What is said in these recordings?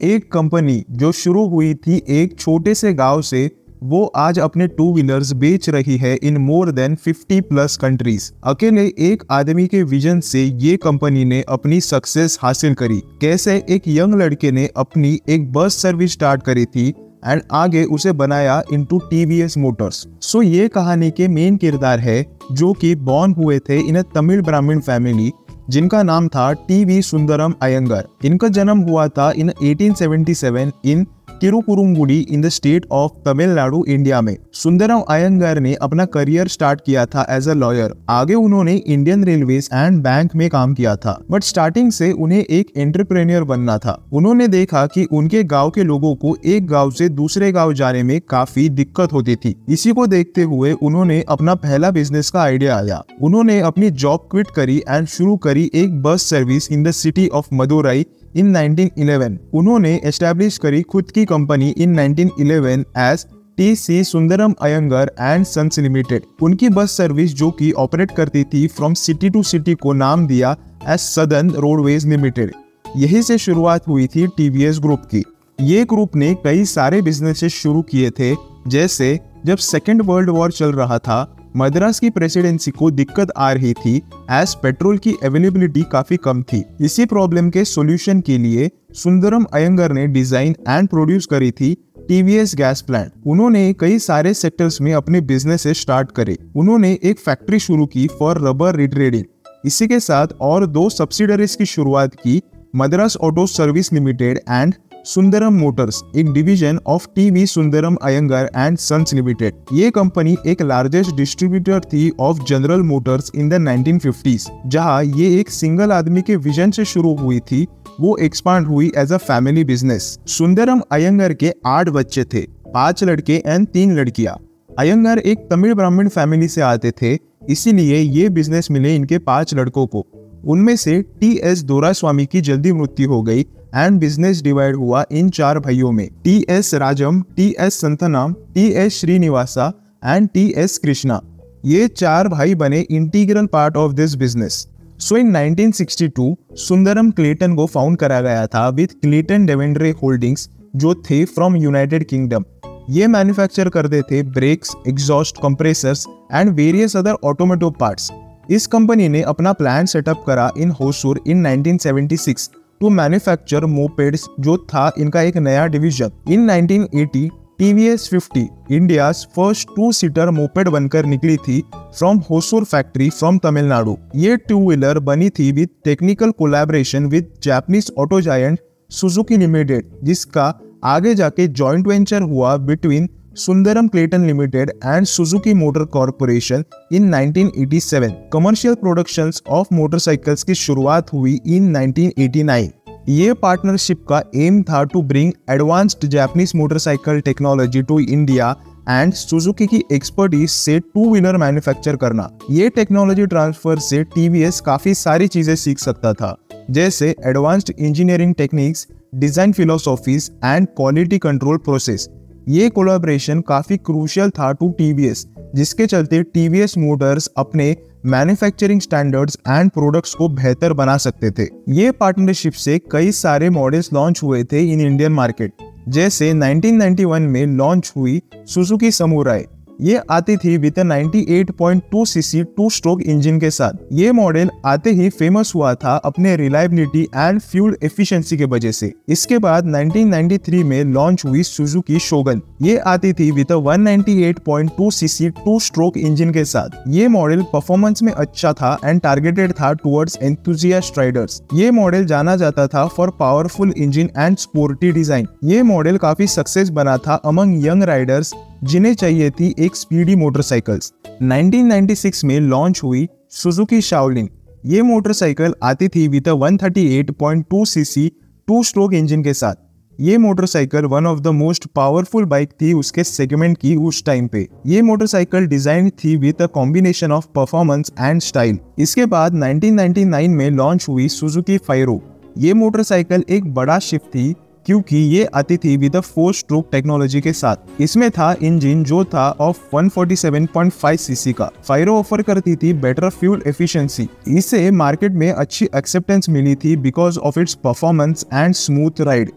एक कंपनी जो शुरू हुई थी एक छोटे से गांव से, वो आज अपने टू व्हीलर्स बेच रही है इन मोर देन 50 प्लस कंट्रीज। अकेले एक आदमी के विजन से ये कंपनी ने अपनी सक्सेस हासिल करी। कैसे एक यंग लड़के ने अपनी एक बस सर्विस स्टार्ट करी थी एंड आगे उसे बनाया इनटू टीवीएस मोटर्स। सो ये कहानी के मेन किरदार है जो कि बॉर्न हुए थे इन अ तमिल ब्राह्मण फैमिली, जिनका नाम था टीवी सुंदरम अयंगर। इनका जन्म हुआ था in 1877 in Thirukkurungudi in the state of Tamil Nadu, India में। सुंदरम अयंगर ने अपना करियर स्टार्ट किया था एज अ लॉयर। आगे उन्होंने इंडियन रेलवेज एंड बैंक में काम किया था, बट स्टार्टिंग से उन्हें एक एंटरप्रेन्योर बनना था। उन्होंने देखा कि उनके गांव के लोगों को एक गांव से दूसरे गांव जाने में काफी दिक्कत होती थी। इसी को देखते हुए उन्होंने अपना पहला बिजनेस का आइडिया आया। उन्होंने अपनी जॉब क्विट करी एंड शुरू करी एक bus service in the city of Madurai in 1911। उन्होंने एस्टैब्लिश करी खुद की company in 1911 as T C. Sundaram Iyengar and sons limited. उनकी बस सर्विस जो कि ऑपरेट करती थी फ्रॉम सिटी टू सिटी को नाम दिया एज सदर्न रोडवेज लिमिटेड। यही से शुरुआत हुई थी टीवीएस ग्रुप की। ये ग्रुप ने कई सारे बिजनेसेस शुरू किए थे, जैसे जब सेकेंड वर्ल्ड वॉर चल रहा था, मद्रास की प्रेसिडेंसी को दिक्कत आ रही थी एज पेट्रोल की अवेलेबिलिटी काफी कम थी। इसी प्रॉब्लम के सॉल्यूशन के लिए सुंदरम अयंगर ने डिजाइन एंड प्रोड्यूस करी थी टीवीएस गैस प्लांट। उन्होंने कई सारे सेक्टर्स में अपने बिजनेस स्टार्ट करे। उन्होंने एक फैक्ट्री शुरू की फॉर रबर रिट्रेडिंग। इसी के साथ और दो सब्सिडरीज की शुरुआत की, Madras auto service limited and Sundaram Motors, एक division of TV Sundaram Iyengar and sons limited. ये कंपनी एक लार्जेस्ट डिस्ट्रीब्यूटर थी of General Motors in the 1950s। जहां ये एक सिंगल आदमी के विजन से शुरू हुई थी, वो एक्सपांड हुई as a family business. Sundaram Iyengar के 8 बच्चे थे, 5 लड़के एंड 3 लड़कियां। अयंगर एक तमिल ब्राह्मण फैमिली से आते थे, इसीलिए ये बिजनेस मिले इनके 5 लड़कों को। उनमें से टी.एस. दोरास्वामी की जल्दी मृत्यु हो गई एंड बिजनेस डिवाइड हुआ इन 4 भाइयों में, T S. Rajam, T S. Santhanam, T S. Srinivasa and T S. Krishna. ये 4 भाई बने integral part of this business. So in 1962 Sundaram Clayton को फाउंड करा गया था विद क्लेटन डेवेंड्रे होल्डिंग्स, जो थे फ्रॉम यूनाइटेड किंगडम। ये मैन्युफैक्चर करते थे brakes, exhaust, compressors and various other automotive parts. इस कंपनी ने अपना प्लांट सेटअप करा in Hosur in 1976 to manufacture mopeds, जो था इनका एक नया डिवीजन। इन 1980 टीवीएस 50 इंडियाज फर्स्ट 2-सीटर मोपेड बनकर निकली थी from Hosur factory from Tamil Nadu. ये 2 व्हीलर बनी थी with technical collaboration with Japanese auto giant Suzuki limited, जिसका आगे जाके जॉइंट वेंचर हुआ between Sundaram Clayton limited and Suzuki motor corporation in 1987। Commercial productions of motorcycles की शुरुआत हुई इन 1989। ये पार्टनरशिप का एम था to bring advanced Japanese motorcycle technology to India and Suzuki की एक्सपर्टीज से 2 व्हीलर मैन्युफैक्चर करना। ये टेक्नोलॉजी ट्रांसफर से टीवीएस काफी सारी चीजें सीख सकता था, जैसे advanced engineering techniques, design philosophies and quality control process. ये कोलैबोरेशन काफी क्रूशियल था टू टीवीएस, जिसके चलते टीवीएस मोटर्स अपने मैन्युफैक्चरिंग स्टैंडर्ड्स एंड प्रोडक्ट्स को बेहतर बना सकते थे। ये पार्टनरशिप से कई सारे मॉडल्स लॉन्च हुए थे इन इंडियन मार्केट, जैसे 1991 में लॉन्च हुई सुजुकी समुराई। ये आती थी विद 98.2 सीसी 2-स्ट्रोक इंजन के साथ। ये मॉडल आते ही फेमस हुआ था अपने रिलायबिलिटी एंड फ्यूल एफिशिएंसी के वजह से। इसके बाद 1993 में लॉन्च हुई सुजुकी शोगन। ये आती थी विद 198.2 सीसी 2-स्ट्रोक इंजन के साथ। ये मॉडल परफॉर्मेंस में अच्छा था एंड टारगेटेड था टुवर्ड्स एंथुसियास्ट राइडर्स। ये मॉडल जाना जाता था for powerful engine and sporty design. ये मॉडल काफी सक्सेस बना था अमंग यंग राइडर्स जिन्हें चाहिए थी एक स्पीडी मोटरसाइकिल्स। 1996 में लॉन्च हुई सुजुकी शाओलिन। ये मोटरसाइकिल आती थी विद 138.2 सीसी 2-स्ट्रोक इंजन के साथ। ये motorcycle one of the most powerful bike थी उसके सेगमेंट की उस टाइम पे। ये मोटरसाइकिल डिजाइन थी with a combination of performance and style. इसके बाद 1999 में लॉन्च हुई सुजुकी फायरो। ये मोटरसाइकिल एक बड़ा शिफ्ट थी क्योंकि ये आती थी विद 4-स्ट्रोक टेक्नोलॉजी के साथ। इसमें था इंजन जो था ऑफ 147.5 सीसी का। फायरो ऑफर करती थी बेटर फ्यूल एफिशिएंसी। इसे मार्केट में अच्छी एक्सेप्टेंस मिली थी because of its performance and smooth ride.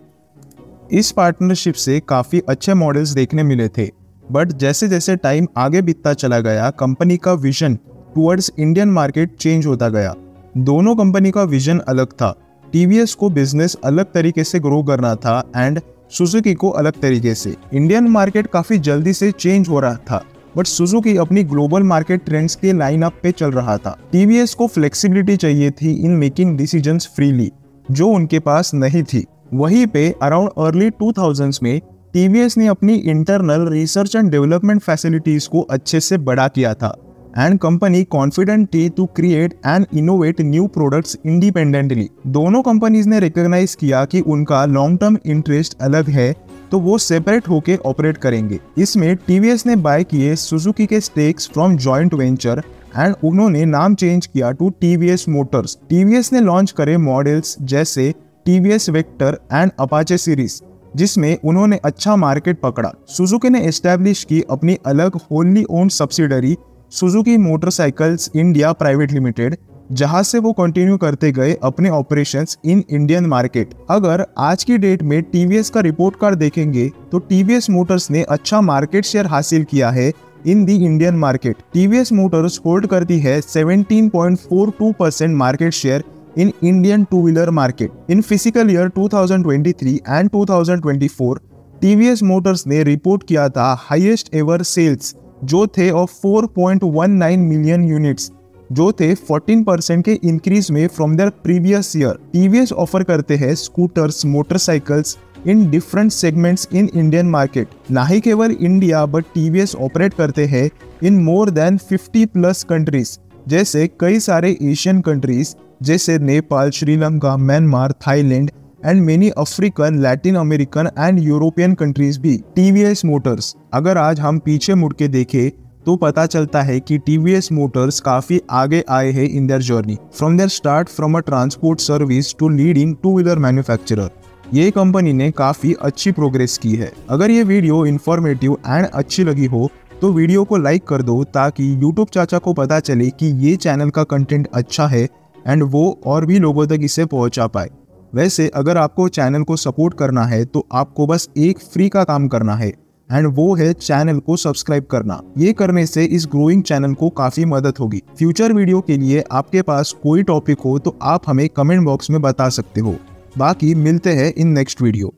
इस पार्टनरशिप से काफ़ी अच्छे मॉडल्स देखने मिले थे, बट जैसे जैसे टाइम आगे बीतता चला गया कंपनी का vision towards Indian market change होता गया। दोनों कंपनी का विजन अलग था। टीवीएस को बिजनेस अलग तरीके से ग्रो करना था एंड सुजुकी को अलग तरीके से। इंडियन मार्केट काफ़ी जल्दी से चेंज हो रहा था, बट सुजुकी अपनी ग्लोबल मार्केट ट्रेंड्स के लाइनअप पे चल रहा था। टीवीएस को फ्लेक्सिबिलिटी चाहिए थी इन मेकिंग डिसीजंस फ्रीली, जो उनके पास नहीं थी। वहीं पे अराउंड अर्ली 2000s में टीवीएस ने अपनी internal research and development facilities को अच्छे से बड़ा किया था एंड कंपनी कॉन्फिडेंट थी to create and innovate new products independently. दोनों कंपनीज ने रिकॉग्नाइज किया कि उनका लॉन्ग टर्म इंटरेस्ट अलग है, तो वो सेपरेट होके ऑपरेट करेंगे। इसमें टीवीएस ने बाय किए सुजुकी के stakes from joint venture and उन्होंने नाम चेंज किया टू टीवीएस मोटर्स। टीवीएस ने लॉन्च करे मॉडल्स जैसे TVS vector and Apache series, जिसमें उन्होंने अच्छा मार्केट पकड़ा। सुजुकी ने एस्टैब्लिश की अपनी अलग wholly owned subsidiary Suzuki motorcycles India private limited, जहां से वो कंटिन्यू करते गए अपने ऑपरेशंस इन इंडियन मार्केट। अगर आज की डेट में टीवीएस का रिपोर्ट कार्ड देखेंगे तो टीवीएस मोटर्स ने अच्छा मार्केट शेयर हासिल किया है in the Indian market. TVS Motors hold करती है 17.42% market share in Indian two-wheeler market. In fiscal year 2023 and 2024, TVS Motors ने रिपोर्ट किया था हाईएस्ट एवर सेल्स जो थे ऑफ 4.19 मिलियन यूनिट्स, जो थे 14% के इंक्रीज में from there previous year. TVS offer करते हैं scooters, motorcycles in different segments in Indian market. ना ही केवल इंडिया बट टीवीएस ऑपरेट करते हैं इन मोर देन 50+ कंट्रीज, जैसे कई सारे एशियन कंट्रीज जैसे Nepal, Sri Lanka, Myanmar, Thailand and many African, Latin American and European countries भी। टीवीएस मोटर्स, अगर आज हम पीछे मुड़ के देखें तो पता चलता है कि टीवीएस मोटर्स काफी आगे आए हैं in their journey from their start from a transport service to leading two wheeler manufacturer. ये कंपनी ने काफी अच्छी प्रोग्रेस की है। अगर ये वीडियो इंफॉर्मेटिव एंड अच्छी लगी हो तो वीडियो को लाइक कर दो, ताकि यूट्यूब चाचा को पता चले कि ये चैनल का कंटेंट अच्छा है एंड वो और भी लोगों तक इसे पहुंचा पाए। वैसे अगर आपको चैनल को सपोर्ट करना है तो आपको बस एक फ्री का काम करना है एंड वो है चैनल को सब्सक्राइब करना। ये करने से इस ग्रोइंग चैनल को काफी मदद होगी। फ्यूचर वीडियो के लिए आपके पास कोई टॉपिक हो तो आप हमें कमेंट बॉक्स में बता सकते हो। बाकी मिलते हैं इन नेक्स्ट वीडियो।